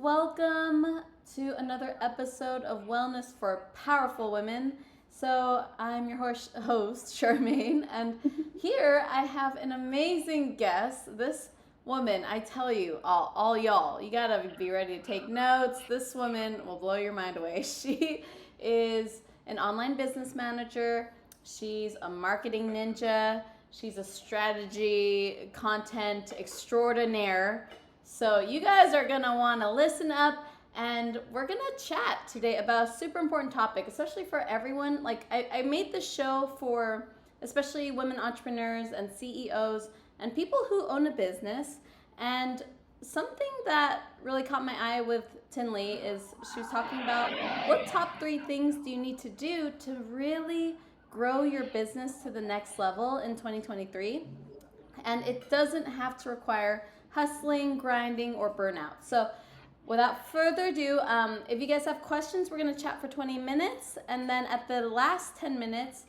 welcome to another episode of Wellness for Powerful Women. So, I'm your host Charmaine, and here I have an amazing guest. This woman, I tell you, all y'all, you gotta be ready to take notes. This woman will blow your mind away. She is an online business manager, she's a marketing ninja, she's a strategy content extraordinaire. So you guys are going to want to listen up, and we're going to chat today about a super important topic, especially for everyone. Like I made this show for especially women entrepreneurs and CEOs and people who own a business. And something that really caught my eye with Tinli is she was talking about what top 3 things do you need to do to really grow your business to the next level in 2023. And it doesn't have to require hustling, grinding, or burnout. So without further ado, if you guys have questions, we're going to chat for 20 minutes. And then at the last 10 minutes,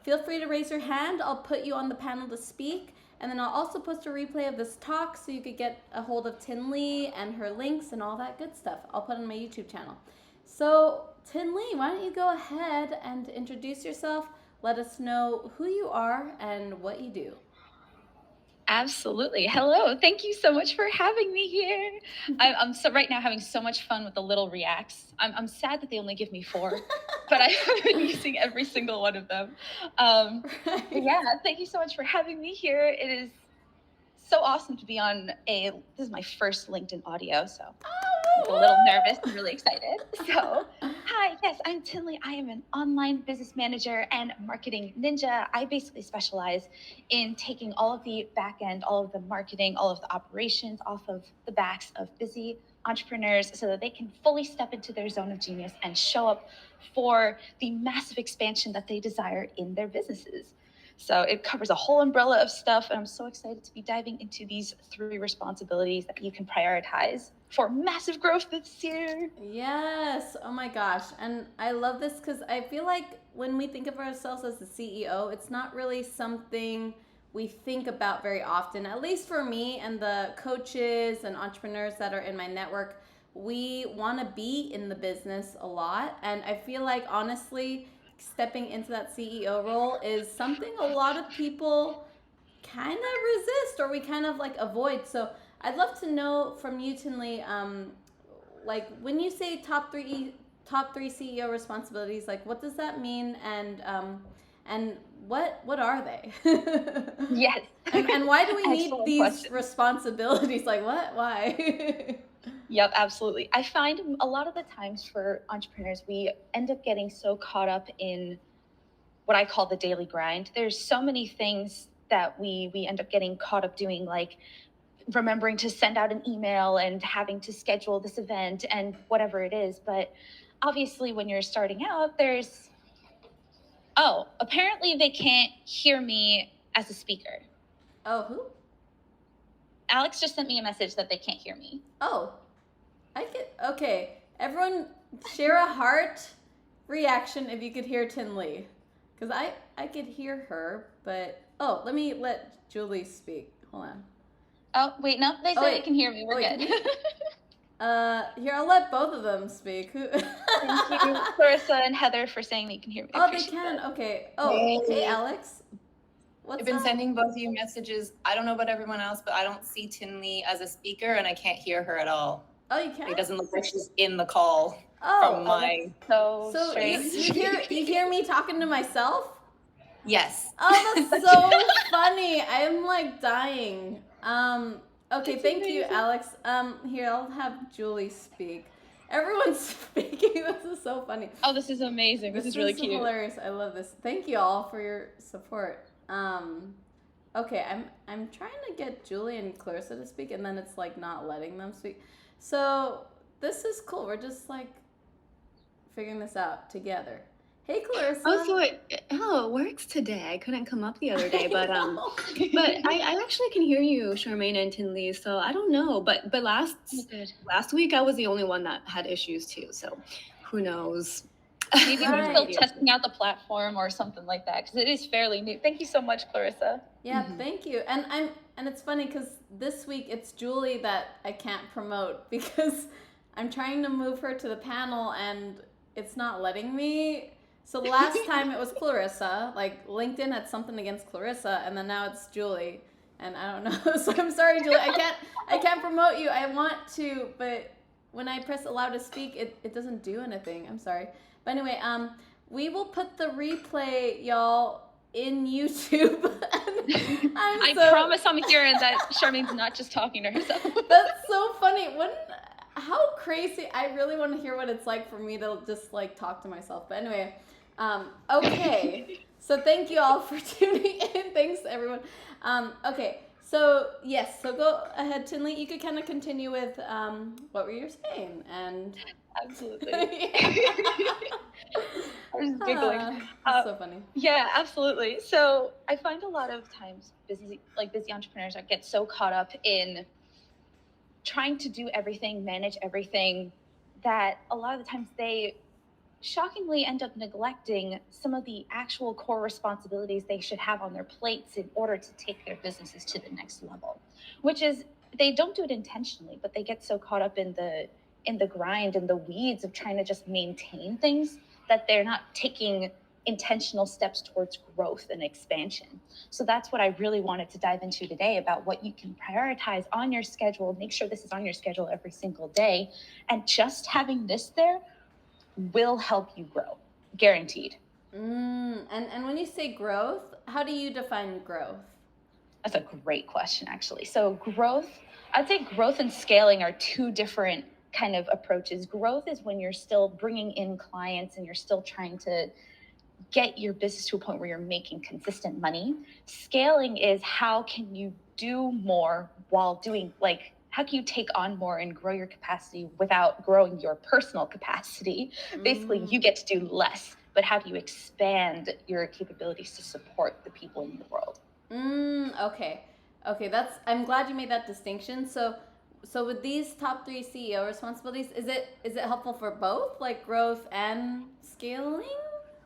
feel free to raise your hand. I'll put you on the panel to speak. And then I'll also post a replay of this talk so you could get a hold of Tinli and her links and all that good stuff. I'll put it on my YouTube channel. So Tinli, why don't you go ahead and introduce yourself. Let us know who you are and what you do. Absolutely. Hello. Thank you so much for having me here. I'm so right now having so much fun with the little reacts. I'm sad that they only give me 4, but I've been using every single one of them. But yeah, thank you so much for having me here. It is so awesome to be on this is my first LinkedIn audio, so I'm a little nervous and really excited. So, hi, yes, I'm Tinli. I am an online business manager and marketing ninja. I basically specialize in taking all of the back end, all of the marketing, all of the operations off of the backs of busy entrepreneurs so that they can fully step into their zone of genius and show up for the massive expansion that they desire in their businesses. So it covers a whole umbrella of stuff, and I'm so excited to be diving into these 3 responsibilities that you can prioritize for massive growth this year. Yes. Oh my gosh. And I love this because I feel like when we think of ourselves as the CEO, it's not really something we think about very often. At least for me and the coaches and entrepreneurs that are in my network, we want to be in the business a lot. And I feel like honestly, stepping into that CEO role is something a lot of people kind of resist or we kind of like avoid. So I'd love to know from you, Tinli, like when you say top three CEO responsibilities, like what does that mean, and what are they? Yes. And why do we need Excellent these question. responsibilities? Like what? Why? Yep, absolutely. I find a lot of the times for entrepreneurs, we end up getting so caught up in what I call the daily grind. There's so many things that we end up getting caught up doing, like remembering to send out an email and having to schedule this event and whatever it is. But obviously when you're starting out, apparently they can't hear me as a speaker. Oh, who? Alex just sent me a message that they can't hear me. Oh, okay. Everyone share a heart reaction if you could hear Tinli. Because I could hear her, but let me let Julie speak. Hold on. Oh, wait, no, they said they can hear me. We're good. Here, I'll let both of them speak. Thank you, Clarissa and Heather, for saying that you can hear me. Oh, they can? That. Okay. Oh, hey, Alex. I've been sending both of you messages. I don't know about everyone else, but I don't see Tinli as a speaker, and I can't hear her at all. Oh, you can't? It doesn't look like she's in the call from my... So you hear me talking to myself? Yes. Oh, that's so funny. I'm like dying. Okay, thank you, Alex. Here, I'll have Julie speak. Everyone's speaking. This is so funny. Oh, this is amazing. This is really cute. Hilarious. I love this. Thank you all for your support. Okay, I'm trying to get Julie and Clarissa to speak, and then it's like not letting them speak. So this is cool. We're just like figuring this out together. Hey, Clarissa. It works today. I couldn't come up the other day, but I actually can hear you, Charmaine and Tinli. So I don't know, but last week I was the only one that had issues too. So who knows? Maybe we're still testing out the platform or something like that, because it is fairly new. Thank you so much, Clarissa. Yeah, thank you. And it's funny because this week it's Julie that I can't promote because I'm trying to move her to the panel and it's not letting me. So the last time it was Clarissa, like LinkedIn had something against Clarissa, and then now it's Julie, and I don't know. So I'm sorry, Julie. I can't promote you. I want to, but when I press allow to speak, it doesn't do anything. I'm sorry. But anyway, we will put the replay, y'all, in YouTube. I promise I'm hearing that Charmaine's not just talking to herself. That's so funny. How crazy. I really want to hear what it's like for me to just like talk to myself. But anyway, okay. So thank you all for tuning in. Thanks everyone. Okay. So yes, so go ahead, Tinli. You could kind of continue with what were you saying? And absolutely. I was giggling. That's so funny. Yeah, absolutely. So I find a lot of times busy entrepreneurs get so caught up in trying to do everything, manage everything, that a lot of the times they shockingly end up neglecting some of the actual core responsibilities they should have on their plates in order to take their businesses to the next level, which is they don't do it intentionally, but they get so caught up in the grind and the weeds of trying to just maintain things that they're not taking intentional steps towards growth and expansion. So that's what I really wanted to dive into today, about what you can prioritize on your schedule. Make sure this is on your schedule every single day, and just having this there will help you grow, guaranteed. And when you say growth, how do you define growth? That's a great question, actually. So growth, I'd say growth and scaling are two different kind of approaches. Growth is when you're still bringing in clients and you're still trying to get your business to a point where you're making consistent money. Scaling is how can you do more while doing, like, how can you take on more and grow your capacity without growing your personal capacity? Basically, you get to do less, but how do you expand your capabilities to support the people in the world? Okay. I'm glad you made that distinction. So with these top 3 CEO responsibilities, is it helpful for both, like growth and scaling?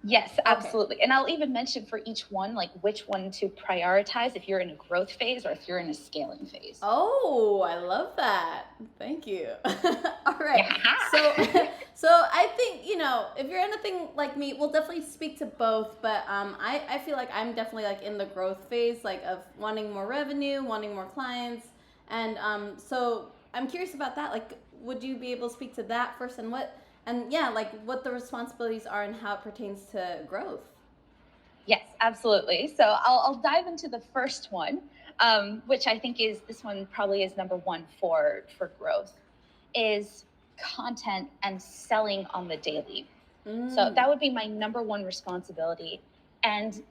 Yes, absolutely. Okay. And I'll even mention for each one, like which one to prioritize if you're in a growth phase or if you're in a scaling phase. Oh, I love that. Thank you. All right. Yeah. So I think, if you're anything like me, we'll definitely speak to both. But I feel like I'm definitely like in the growth phase, like of wanting more revenue, wanting more clients. And so I'm curious about that. Like, would you be able to speak to that first, and what the responsibilities are and how it pertains to growth? Yes, absolutely. So I'll dive into the first one, which I think this one probably is number one for growth, is content and selling on the daily. So that would be my number one responsibility. And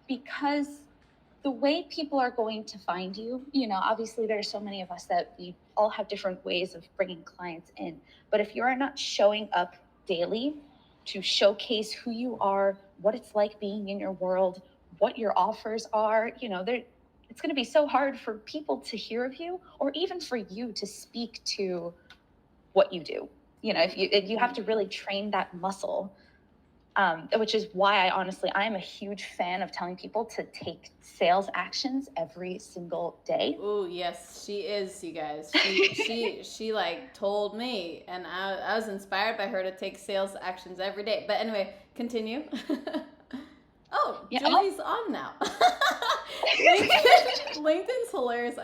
because the way people are going to find you, obviously there are so many of us that we all have different ways of bringing clients in. But if you are not showing up daily to showcase who you are, what it's like being in your world, what your offers are, it's going to be so hard for people to hear of you, or even for you to speak to what you do. If you have to really train that muscle. Which is why I am a huge fan of telling people to take sales actions every single day. Oh yes, she is, you guys. She like told me, and I was inspired by her to take sales actions every day. But anyway, continue. Oh, yeah. Julie's on now. LinkedIn's hilarious.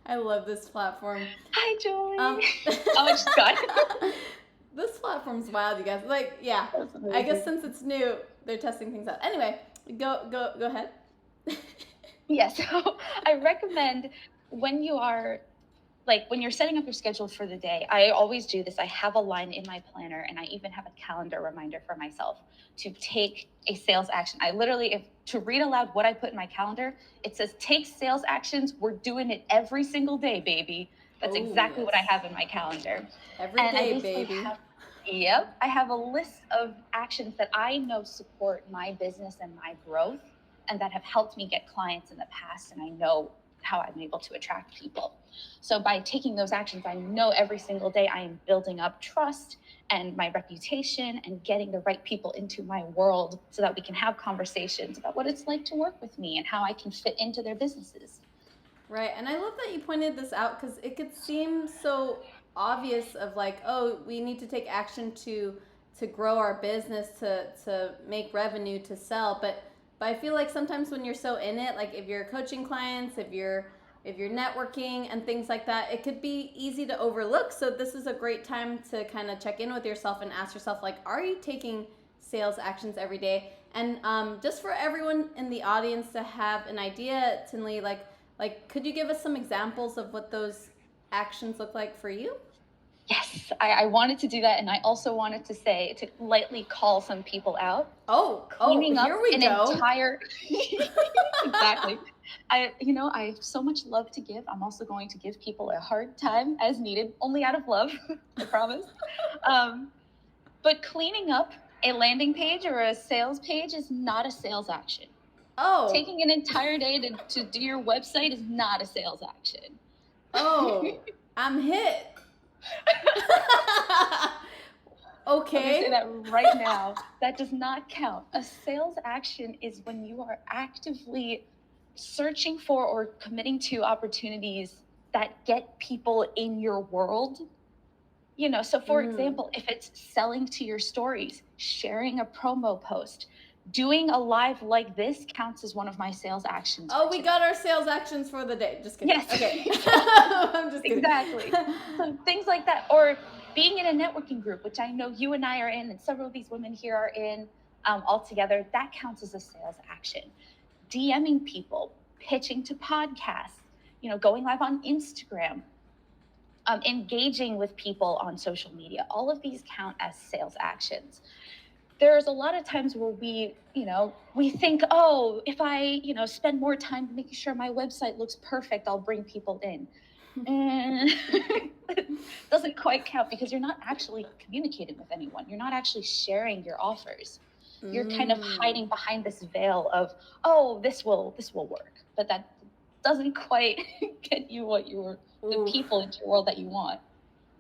I love this platform. Hi, Julie. She's gone. This platform's wild, you guys. Like, yeah. I guess since it's new, they're testing things out. Anyway, go ahead. Yeah, so I recommend when you're setting up your schedule for the day, I always do this. I have a line in my planner, and I even have a calendar reminder for myself to take a sales action. I literally, to read aloud what I put in my calendar, it says, take sales actions. We're doing it every single day, baby. That's exactly what I have in my calendar. Every day, baby. Yep. I have a list of actions that I know support my business and my growth, and that have helped me get clients in the past, and I know how I'm able to attract people. So by taking those actions, I know every single day I am building up trust and my reputation and getting the right people into my world so that we can have conversations about what it's like to work with me and how I can fit into their businesses. Right. And I love that you pointed this out, because it could seem so obvious of like, oh, we need to take action to grow our business, to make revenue, to sell. But I feel like sometimes when you're so in it, like if you're coaching clients, if you're networking and things like that, it could be easy to overlook. So this is a great time to kind of check in with yourself and ask yourself, like, are you taking sales actions every day? And just for everyone in the audience to have an idea, Tinli, like could you give us some examples of what those actions look like for you? Yes, I wanted to do that, and I also wanted to say to lightly call some people out. Cleaning up here we an go. entire exactly. I have so much love to give. I'm also going to give people a hard time as needed, only out of love, I promise. But cleaning up a landing page or a sales page is not a sales action. Taking an entire day to do your website is not a sales action. I'm hit. Okay. Let me say that right now. That does not count. A sales action is when you are actively searching for or committing to opportunities that get people in your world. So for example, if it's selling to your stories, sharing a promo post, doing a live like this counts as one of my sales actions. We got our sales actions for the day. Just kidding. Yes. Okay. I'm just kidding. Exactly. So things like that, or being in a networking group, which I know you and I are in, and several of these women here are in, all together, that counts as a sales action. DMing people, pitching to podcasts, going live on Instagram, engaging with people on social media. All of these count as sales actions. There's a lot of times where we think, oh, if I, spend more time making sure my website looks perfect, I'll bring people in. And it doesn't quite count because you're not actually communicating with anyone. You're not actually sharing your offers. You're kind of hiding behind this veil of, oh, this will work. But that doesn't quite get you the people into your world that you want.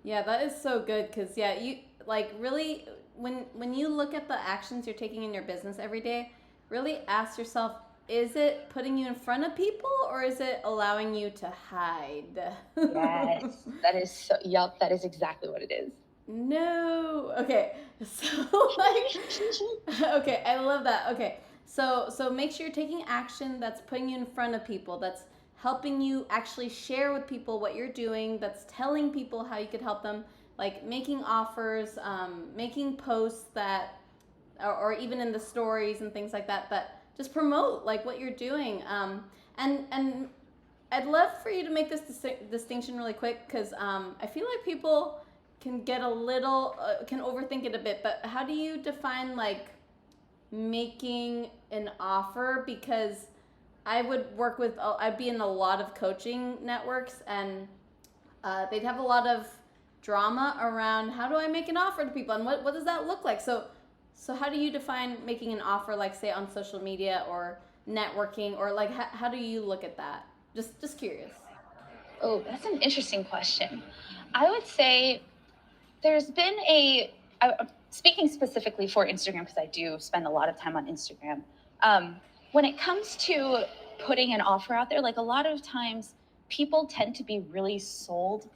Yeah, that is so good because, you like really, when you look at the actions you're taking in your business every day, really ask yourself, is it putting you in front of people or is it allowing you to hide? Yes, that is exactly what it is. No. Okay. So okay, I love that. Okay. So make sure you're taking action that's putting you in front of people, that's helping you actually share with people what you're doing, that's telling people how you could help them, like making offers, making posts that, or even in the stories and things like that, that just promote like what you're doing. And I'd love for you to make this distinction really quick because I feel like people can get a little, can overthink it a bit, but how do you define like making an offer? Because I'd be in a lot of coaching networks and they'd have a lot of drama around how do I make an offer to people and what does that look like? So how do you define making an offer, like say on social media or networking, or like how do you look at that? Just curious. Oh, that's an interesting question. I would say there's been speaking specifically for Instagram, because I do spend a lot of time on Instagram. When it comes to putting an offer out there, like a lot of times people tend to be really sold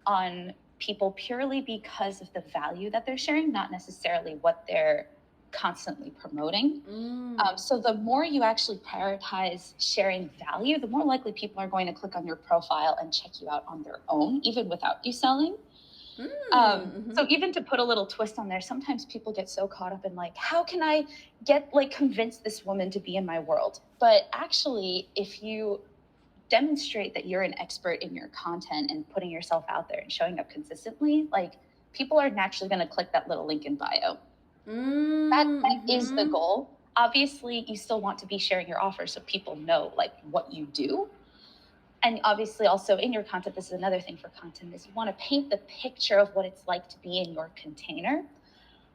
on people purely because of the value that they're sharing, not necessarily what they're constantly promoting. So the more you actually prioritize sharing value, the more likely people are going to click on your profile and check you out on their own, even without you selling. So even to put a little twist on there, sometimes people get so caught up in like, how can I convince this woman to be in my world? But actually, if you demonstrate that you're an expert in your content and putting yourself out there and showing up consistently, like people are naturally going to click that little link in bio. That is the goal. Obviously, you still want to be sharing your offer so people know like what you do. And obviously also in your content, this is another thing for content, is you want to paint the picture of what it's like to be in your container.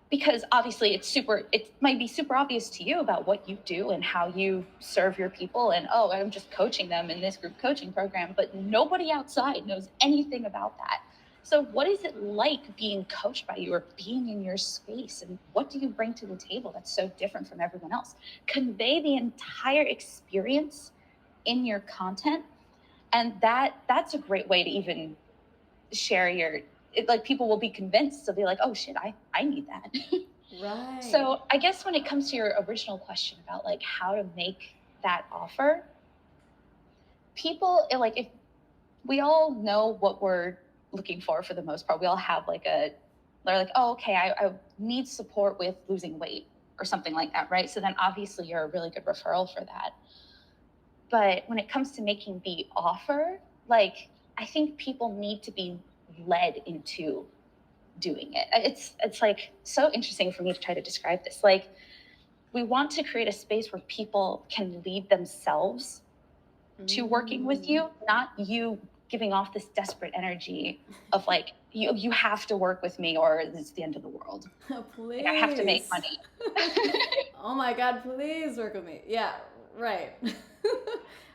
Because obviously it might be super obvious to you about what you do and how you serve your people. And, oh, I'm just coaching them in this group coaching program, but nobody outside knows anything about that. So what is it like being coached by you or being in your space? And what do you bring to the table that's so different from everyone else? Convey the entire experience in your content. And that's a great way to even share like people will be convinced. So they'll be like, oh shit, I need that. Right. So I guess when it comes to your original question about like how to make that offer, people like, if we all know what we're looking for the most part, we all have like they're like, oh, okay, I need support with losing weight or something like that, right? So then obviously you're a really good referral for that. But when it comes to making the offer, like, I think people need to be led into doing it. It's like so interesting for me to try to describe this. Like, we want to create a space where people can lead themselves to working with you, not you giving off this desperate energy of like, you have to work with me or it's the end of the world. Please. Like, I have to make money. Oh my God, please work with me. Yeah, right.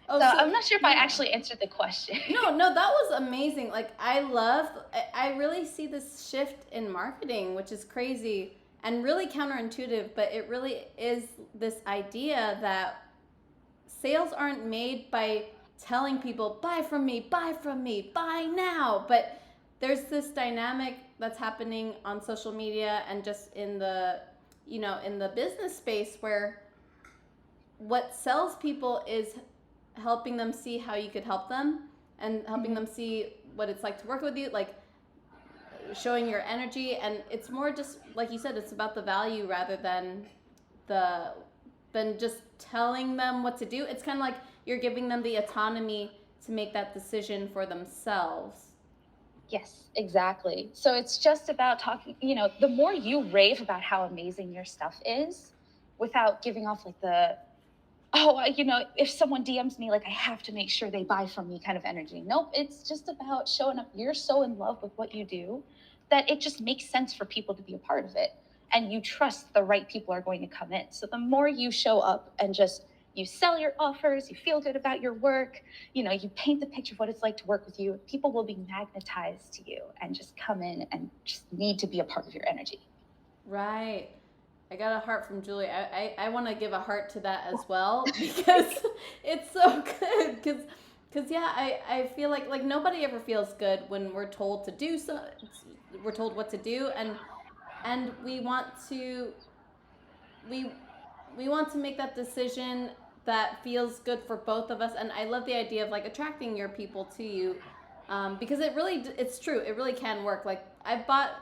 So I'm not sure if I actually answered the question. No, that was amazing. Like, I really see this shift in marketing, which is crazy and really counterintuitive, but it really is this idea that sales aren't made by telling people, buy from me, buy now. But there's this dynamic that's happening on social media and just in the, in the business space where what sells people is helping them see how you could help them and helping them see what it's like to work with you, like showing your energy. And it's more just, like you said, it's about the value rather than just telling them what to do. It's kind of like you're giving them the autonomy to make that decision for themselves. Yes, exactly. So it's just about talking, the more you rave about how amazing your stuff is without giving off like the, if someone DMs me, like, I have to make sure they buy from me kind of energy. Nope. It's just about showing up. You're so in love with what you do that it just makes sense for people to be a part of it. And you trust the right people are going to come in. So the more you show up and just, you sell your offers, you feel good about your work, you paint the picture of what it's like to work with you, people will be magnetized to you and just come in and just need to be a part of your energy. Right. I got a heart from Julie. I want to give a heart to that as well because it's so good. Because yeah, I feel like nobody ever feels good when we're told to do so. We're told what to do, and we want to make that decision that feels good for both of us. And I love the idea of like attracting your people to you, because it's true. It really can work. Like, I've bought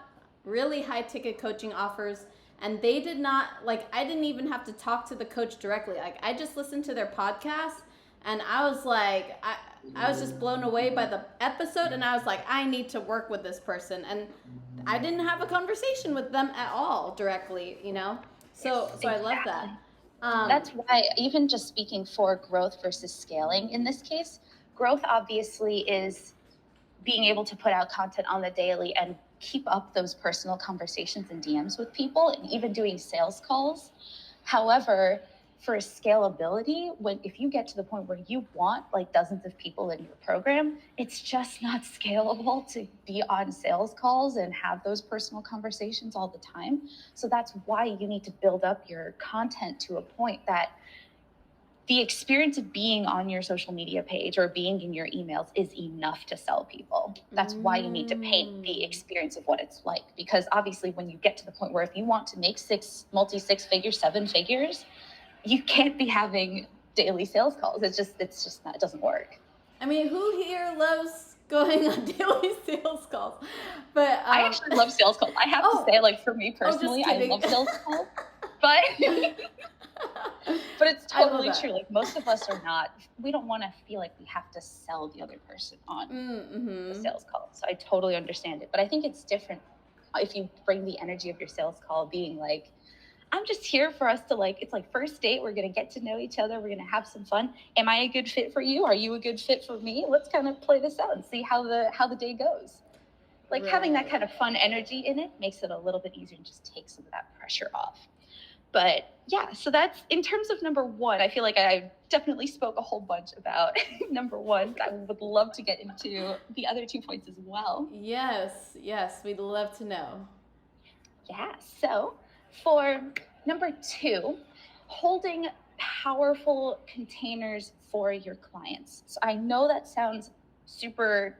really high ticket coaching offers, and they did not, like, I didn't even have to talk to the coach directly. Like, I just listened to their podcast, and I was like, I was just blown away by the episode, and I was like, I need to work with this person. And I didn't have a conversation with them at all directly, So Exactly. I love that. That's why, even just speaking for growth versus scaling in this case, growth obviously is being able to put out content on the daily and keep up those personal conversations and DMs with people, and even doing sales calls. However, for scalability, if you get to the point where you want like dozens of people in your program, it's just not scalable to be on sales calls and have those personal conversations all the time. So that's why you need to build up your content to a point that the experience of being on your social media page or being in your emails is enough to sell people. That's why you need to paint the experience of what it's like. Because obviously when you get to the point where if you want to make multi-six figures, 7 figures, you can't be having daily sales calls. It's just not, it doesn't work. I mean, who here loves going on daily sales calls? But I actually love sales calls. I have to say, like, for me personally, I love sales calls. But but it's totally true. Like, most of us are not, we don't want to feel like we have to sell the other person on the sales call. So I totally understand it. But I think it's different if you bring the energy of your sales call being like, I'm just here for us to, like, it's like first date. We're going to get to know each other. We're going to have some fun. Am I a good fit for you? Are you a good fit for me? Let's kind of play this out and see how the day goes. Like, having that kind of fun energy in it makes it a little bit easier and just takes some of that pressure off. But yeah, so that's in terms of number one. I feel like I definitely spoke a whole bunch about number one. I would love to get into the other 2 points as well. Yes, we'd love to know. Yeah, so for number 2, holding powerful containers for your clients. So I know that sounds super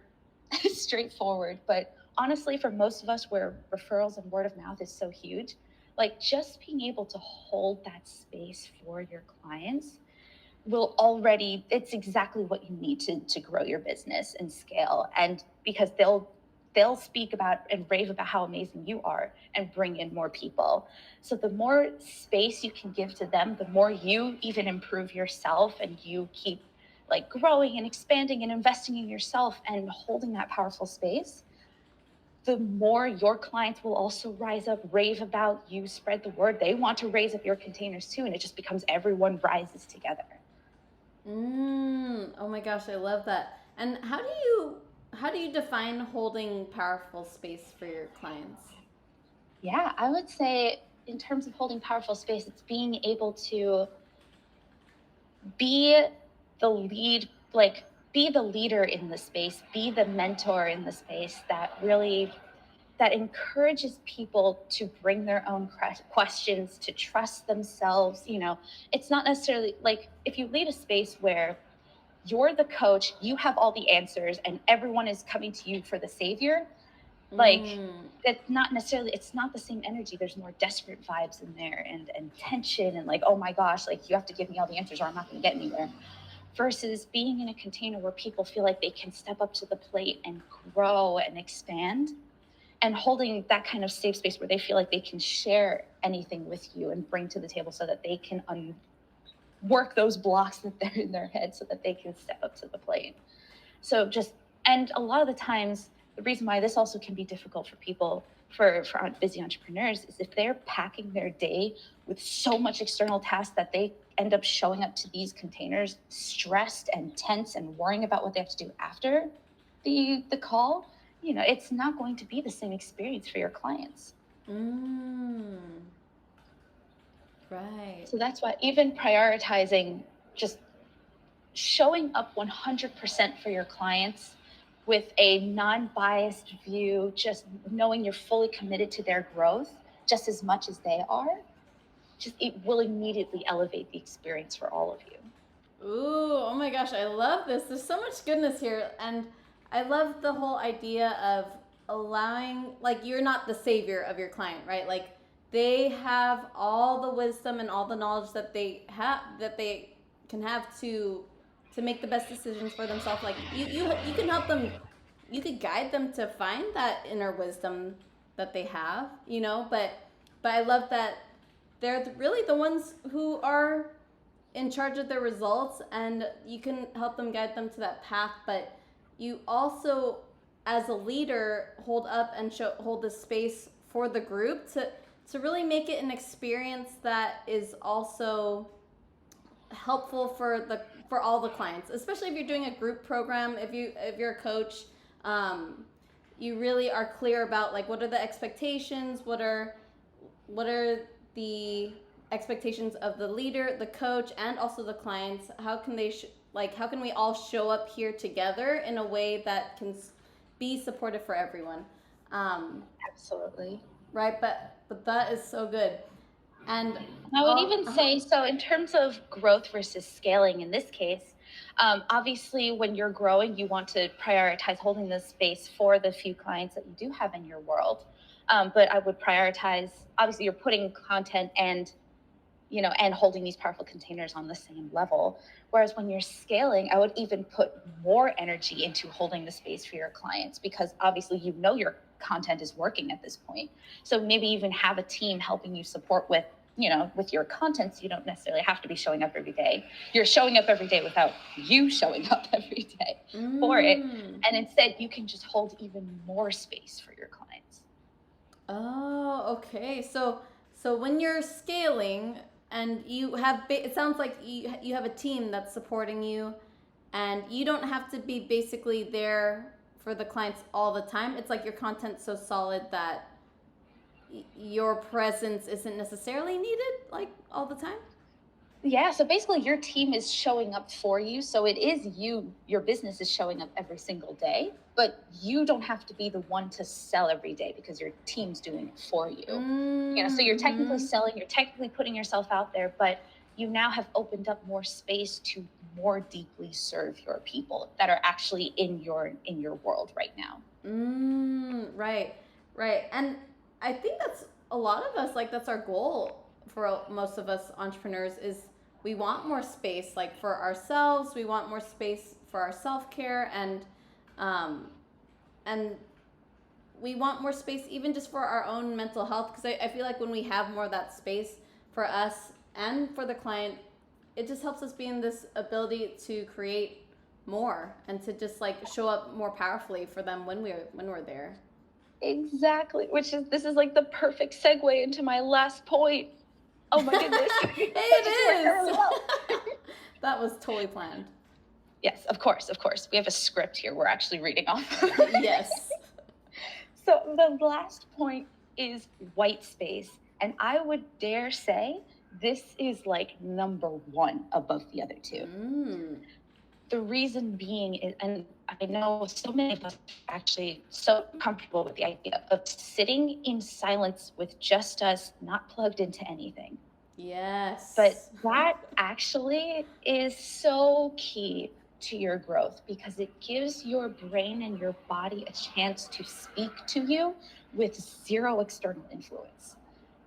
straightforward, but honestly, for most of us where referrals and word of mouth is so huge, like just being able to hold that space for your clients will already, it's exactly what you need to grow your business and scale. And because they'll speak about and rave about how amazing you are and bring in more people. So the more space you can give to them, the more you even improve yourself and you keep like growing and expanding and investing in yourself and holding that powerful space, the more your clients will also rise up, rave about you, spread the word. They want to raise up your containers too. And it just becomes everyone rises together. Oh my gosh, I love that. And how do you define holding powerful space for your clients? Yeah, I would say in terms of holding powerful space, it's being able to be the lead, like be the leader in the space, be the mentor in the space that encourages people to bring their own questions, to trust themselves. You know, it's not necessarily like if you lead a space where you're the coach, you have all the answers, and everyone is coming to you for the savior. Like it's not necessarily, it's not the same energy. There's more desperate vibes in there and tension and like, oh my gosh, like you have to give me all the answers or I'm not going to get anywhere. Versus being in a container where people feel like they can step up to the plate and grow and expand, and holding that kind of safe space where they feel like they can share anything with you and bring to the table so that they can work those blocks that they're in their head so that they can step up to the plate. So just, and a lot of the times, the reason why this also can be difficult for people, for busy entrepreneurs, is if they're packing their day with so much external tasks that they end up showing up to these containers stressed and tense and worrying about what they have to do after the call, you know, it's not going to be the same experience for your clients. Right. So that's why even prioritizing just showing up 100% for your clients with a non-biased view, just knowing you're fully committed to their growth just as much as they are, just it will immediately elevate the experience for all of you. Ooh, oh my gosh, I love this. There's so much goodness here. And I love the whole idea of allowing, like, you're not the savior of your client, right? Like, they have all the wisdom and all the knowledge that they have, that they can have to make the best decisions for themselves. Like, you can help them, you could guide them to find that inner wisdom that they have, you know, but I love that they're really the ones who are in charge of their results, and you can help them, guide them to that path. But you also, as a leader, hold up and hold the space for the group to really make it an experience that is also helpful for all the clients, especially if you're doing a group program. If you're a coach, you really are clear about like what are the expectations, what are the expectations of the leader, the coach, and also the clients. How can they how can we all show up here together in a way that can be supportive for everyone? Absolutely. Right, but that is so good. And I would even say, so in terms of growth versus scaling in this case, obviously when you're growing, you want to prioritize holding the space for the few clients that you do have in your world. But I would prioritize, obviously you're putting content and, you know, and holding these powerful containers on the same level. Whereas when you're scaling, I would even put more energy into holding the space for your clients, because obviously, you know, your content is working at this point. So maybe even have a team helping you support with, you know, with your content. So you don't necessarily have to be showing up every day. You're showing up every day without you showing up every day for it. And instead you can just hold even more space for your clients. Oh, okay. So when you're scaling and you have, it sounds like you have a team that's supporting you, and you don't have to be basically there for the clients all the time. It's like your content's so solid that your presence isn't necessarily needed like all the time. Yeah, so basically your team is showing up for you. So it is you, your business is showing up every single day, but you don't have to be the one to sell every day because your team's doing it for you. You know, so you're technically selling, you're technically putting yourself out there, but you now have opened up more space to more deeply serve your people that are actually in your world right now. Right, right. And I think that's a lot of us, like, that's our goal for most of us entrepreneurs is we want more space, like, for ourselves. We want more space for our self-care um, and we want more space even just for our own mental health. Because I feel like when we have more of that space for us and for the client, it just helps us be in this ability to create more and to just like show up more powerfully for them when we're there. Exactly. This is like the perfect segue into my last point. Oh my goodness. It is. That was totally planned. Yes, of course. We have a script here we're actually reading off. Yes. So the last point is white space. And I would dare say this is like number one above the other two. The reason being is, and I know so many of us are actually so comfortable with the idea of sitting in silence with just us, not plugged into anything. Yes. But that actually is so key to your growth because it gives your brain and your body a chance to speak to you with zero external influence.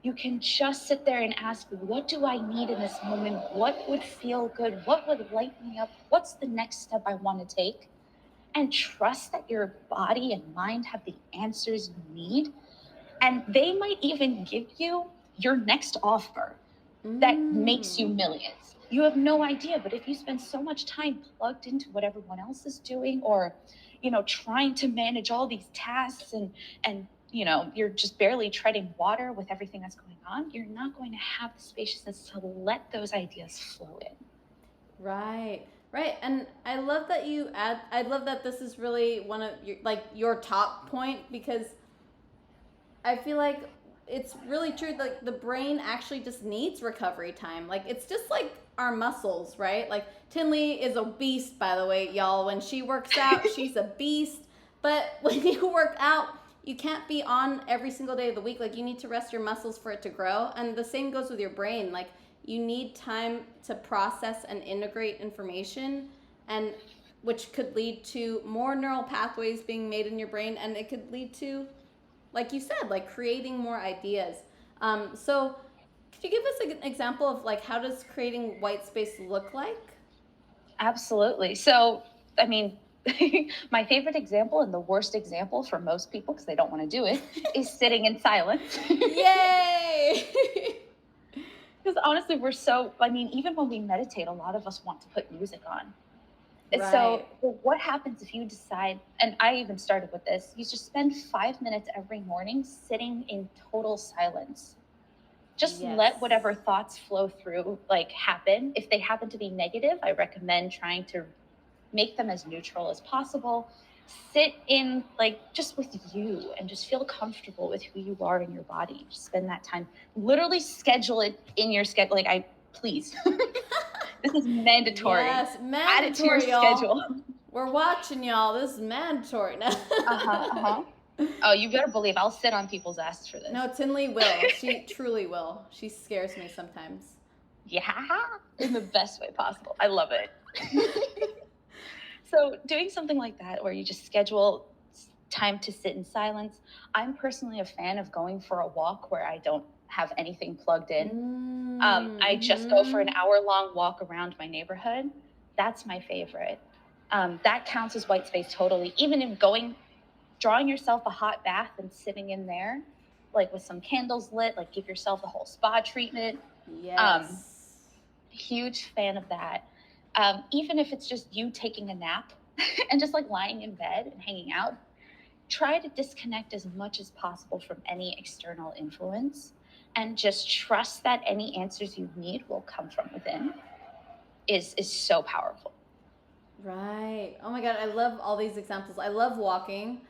You can just sit there and ask, what do I need in this moment? What would feel good? What would light me up? What's the next step I want to take? And trust that your body and mind have the answers you need. And they might even give you your next offer that makes you millions. You have no idea, but if you spend so much time plugged into what everyone else is doing or, trying to manage all these tasks and you're just barely treading water with everything that's going on, you're not going to have the spaciousness to let those ideas flow in. Right. And I love that this is really one of your top point, because I feel like it's really true. Like the brain actually just needs recovery time. Like it's just like our muscles, right? Like Tinli is a beast, by the way, y'all. When she works out, she's a beast. But when you work out, you can't be on every single day of the week. Like you need to rest your muscles for it to grow. And the same goes with your brain. Like you need time to process and integrate information, and which could lead to more neural pathways being made in your brain, and it could lead to, like you said, like creating more ideas. So could you give us an example of like how does creating white space look like? Absolutely. So, I mean, my favorite example and the worst example for most people, because they don't want to do it, is sitting in silence. Yay! Because honestly, even when we meditate, a lot of us want to put music on. Right. So what happens if you decide, and I even started with this, you just spend 5 minutes every morning sitting in total silence. Just let whatever thoughts flow through, happen. If they happen to be negative, I recommend trying to make them as neutral as possible. Sit in, just with you and just feel comfortable with who you are in your body. Just spend that time. Literally schedule it in your schedule. Please. This is mandatory. Yes, mandatory, add it to your y'all. schedule. We're watching, y'all. This is mandatory now. Oh, you better believe I'll sit on people's asses for this. No, Tinli will. She truly will. She scares me sometimes. Yeah, in the best way possible. I love it. So doing something like that where you just schedule time to sit in silence. I'm personally a fan of going for a walk where I don't have anything plugged in. I just go for an hour-long walk around my neighborhood. That's my favorite. That counts as white space totally. Even if drawing yourself a hot bath and sitting in there, with some candles lit, give yourself the whole spa treatment. Yes. Huge fan of that. Even if it's just you taking a nap and just lying in bed and hanging out, try to disconnect as much as possible from any external influence and just trust that any answers you need will come from within is so powerful. Right. Oh my God, I love all these examples. I love walking.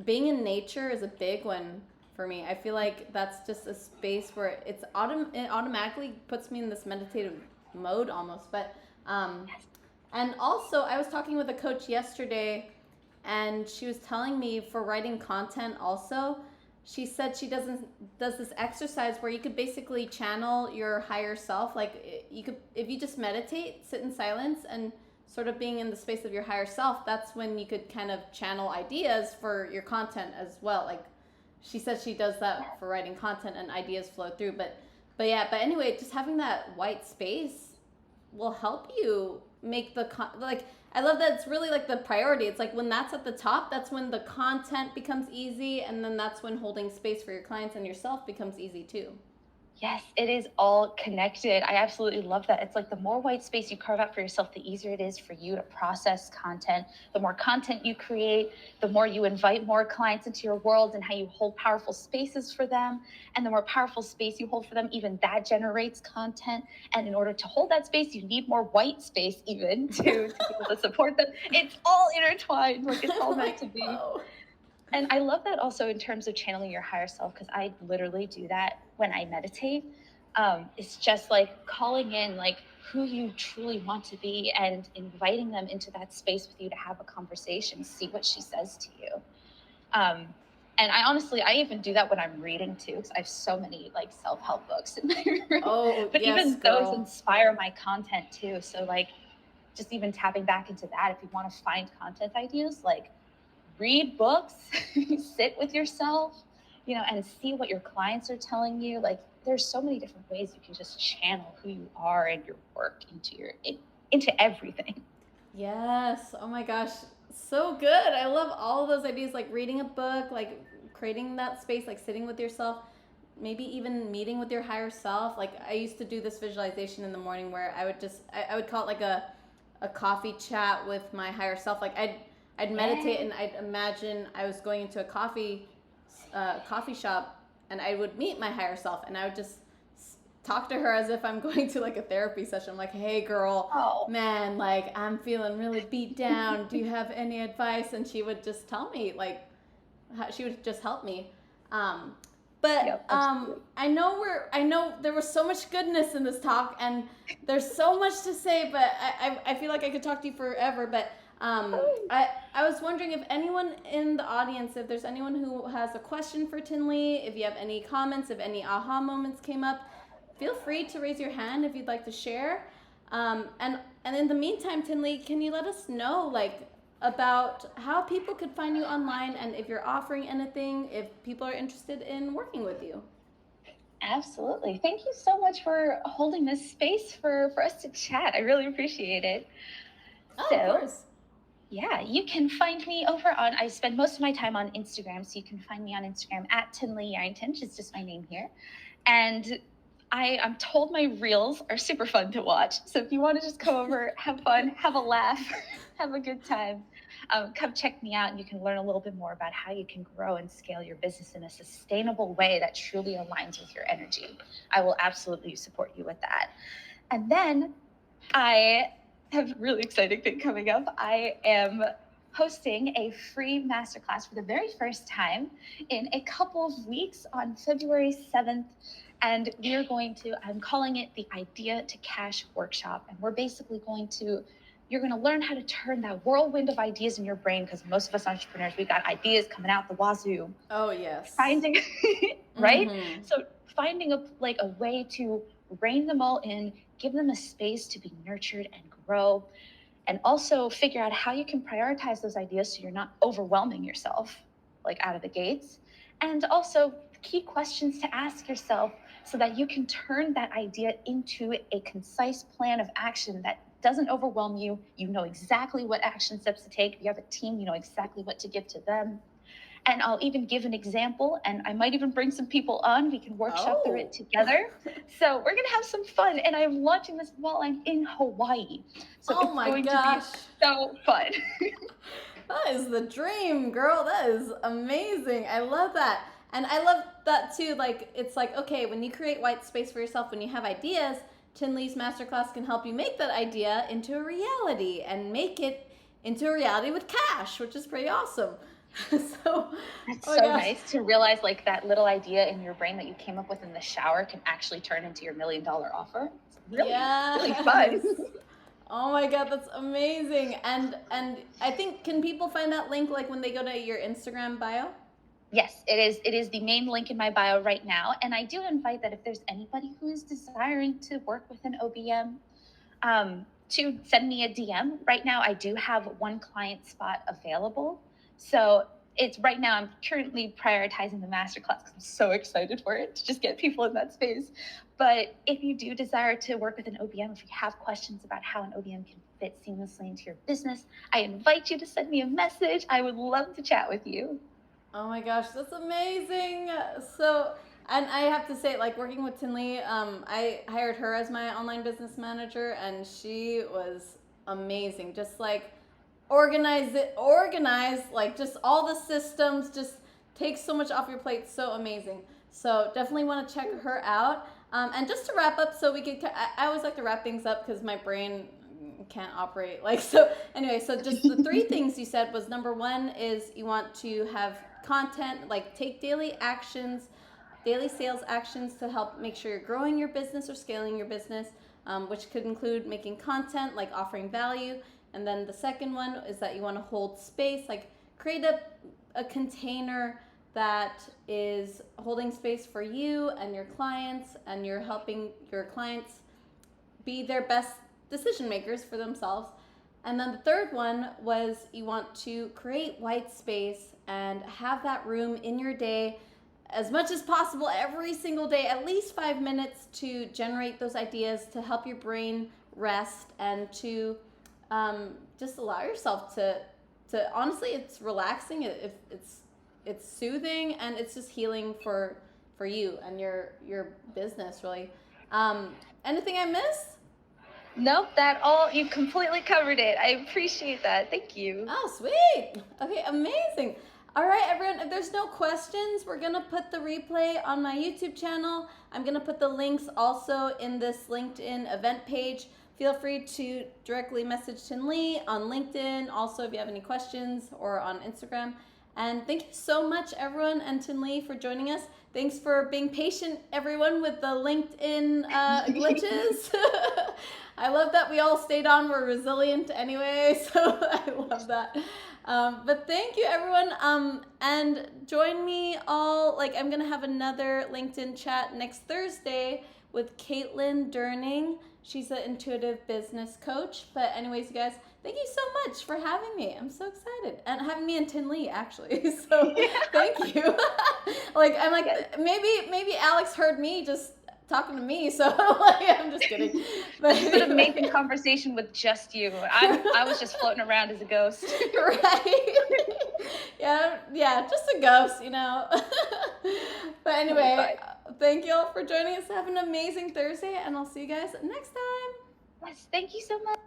Being in nature is a big one for me. I feel like that's just a space where it automatically puts me in this meditative mode almost. But and also I was talking with a coach yesterday, and she was telling me for writing content also, she said she does this exercise where you could basically channel your higher self. You could, if you just meditate, sit in silence and sort of being in the space of your higher self, that's when you could kind of channel ideas for your content as well. Like she says she does that for writing content and ideas flow through. But anyway, just having that white space will help you make the like, I love that it's really like the priority. It's like when that's at the top, that's when the content becomes easy, and then that's when holding space for your clients and yourself becomes easy too. Yes, it is all connected. I absolutely love that. It's like the more white space you carve out for yourself, the easier it is for you to process content. The more content you create, the more you invite more clients into your world and how you hold powerful spaces for them. And the more powerful space you hold for them, even that generates content. And in order to hold that space, you need more white space even to be able to support them. It's all intertwined, like it's all meant to be. Oh. And I love that also in terms of channeling your higher self, because I literally do that when I meditate. It's just like calling in like who you truly want to be and inviting them into that space with you to have a conversation, see what she says to you. And I even do that when I'm reading too, because I have so many like self-help books in my room. Oh, but yes, even girl. those inspire my content too. So like just even tapping back into that, if you want to find content ideas, like read books, sit with yourself, and see what your clients are telling you. Like there's so many different ways you can just channel who you are and your work into everything. Yes. Oh my gosh. So good. I love all of those ideas, like reading a book, like creating that space, like sitting with yourself, maybe even meeting with your higher self. Like I used to do this visualization in the morning where I would call it like a coffee chat with my higher self. Like I'd meditate and I'd imagine I was going into a coffee shop and I would meet my higher self and I would just talk to her as if I'm going to like a therapy session. I'm like, hey girl, man, like I'm feeling really beat down. Do you have any advice? And she would just tell me, like, she would just help me. I know there was so much goodness in this talk and there's so much to say, but I feel like I could talk to you forever, but I was wondering if anyone in the audience, if there's anyone who has a question for Tinli, if you have any comments, if any aha moments came up, feel free to raise your hand if you'd like to share. And in the meantime, Tinli, can you let us know like about how people could find you online and if you're offering anything, if people are interested in working with you? Absolutely. Thank you so much for holding this space for us to chat. I really appreciate it. Oh, of course. Yeah, you can find me I spend most of my time on Instagram, so you can find me on Instagram at Tinli Yarrington, which is just my name here. And I'm told my reels are super fun to watch. So if you want to just come over, have fun, have a laugh, have a good time, come check me out and you can learn a little bit more about how you can grow and scale your business in a sustainable way that truly aligns with your energy. I will absolutely support you with that. And then I have a really exciting thing coming up. I am hosting a free masterclass for the very first time in a couple of weeks on February 7th. And I'm calling it the Idea to Cash Workshop. And we're basically you're going to learn how to turn that whirlwind of ideas in your brain, because most of us entrepreneurs, we've got ideas coming out the wazoo. Oh, yes. Finding, right? Mm-hmm. So finding a way to rein them all in, give them a space to be nurtured and grow, and also figure out how you can prioritize those ideas so you're not overwhelming yourself like out of the gates. And also key questions to ask yourself so that you can turn that idea into a concise plan of action that doesn't overwhelm you. You know exactly what action steps to take. If you have a team, you know exactly what to give to them. And I'll even give an example, and I might even bring some people on. We can workshop through it together. So we're gonna have some fun. And I'm launching this while I'm in Hawaii. So it's going to be so fun. That is the dream, girl. That is amazing. I love that. And I love that too. Like, it's like, okay, when you create white space for yourself, when you have ideas, Tinli's masterclass can help you make that idea into a reality and make it into a reality with cash, which is pretty awesome. So it's so nice to realize like that little idea in your brain that you came up with in the shower can actually turn into your $1 million offer. It's really fun. Oh my God, that's amazing. And I think, can people find that link like when they go to your Instagram bio? Yes, it is the main link in my bio right now. And I do invite that if there's anybody who is desiring to work with an OBM, to send me a DM. Right now, I do have one client spot available. So it's right now, I'm currently prioritizing the masterclass because I'm so excited for it to just get people in that space. But if you do desire to work with an OBM, if you have questions about how an OBM can fit seamlessly into your business, I invite you to send me a message. I would love to chat with you. Oh my gosh, that's amazing. So, and I have to say, like working with Tinli, I hired her as my online business manager, and she was amazing. Just like organize, like just all the systems, just takes so much off your plate. So amazing. So definitely want to check her out. And just to wrap up, so we could, I always like to wrap things up because my brain can't operate like so. Anyway, so just the three things you said was, number one is you want to have content, like take daily actions, daily sales actions to help make sure you're growing your business or scaling your business, which could include making content, like offering value. And then the second one is that you want to hold space, like create a container that is holding space for you and your clients, and you're helping your clients be their best decision makers for themselves. And then the third one was you want to create white space and have that room in your day as much as possible every single day, at least 5 minutes, to generate those ideas, to help your brain rest, and to just allow yourself to honestly, it's relaxing, it's soothing, and it's just healing for you and your business, really. Anything I missed? Nope, that all, you completely covered it. I appreciate that. Thank you. Oh, sweet. Okay, amazing. All right, everyone, if there's no questions, we're going to put the replay on my YouTube channel. I'm going to put the links also in this LinkedIn event page. Feel free to directly message Tinli on LinkedIn, also if you have any questions, or on Instagram. And thank you so much, everyone, and Tinli for joining us. Thanks for being patient, everyone, with the LinkedIn glitches. I love that we all stayed on. We're resilient anyway, so I love that. But thank you, everyone. And join me all. Like, I'm going to have another LinkedIn chat next Thursday with Caitlin Durning. She's an intuitive business coach. But anyways, you guys, thank you so much for having me. I'm so excited. And having me and Tinli, actually. So thank you. I'm like, maybe Alex heard me just talking to me, so I'm just kidding. But it's been an amazing conversation with just you. I was just floating around as a ghost. Right. Yeah, just a ghost, But anyway, thank you all for joining us. Have an amazing Thursday, and I'll see you guys next time. Yes, thank you so much.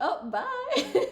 Oh, bye.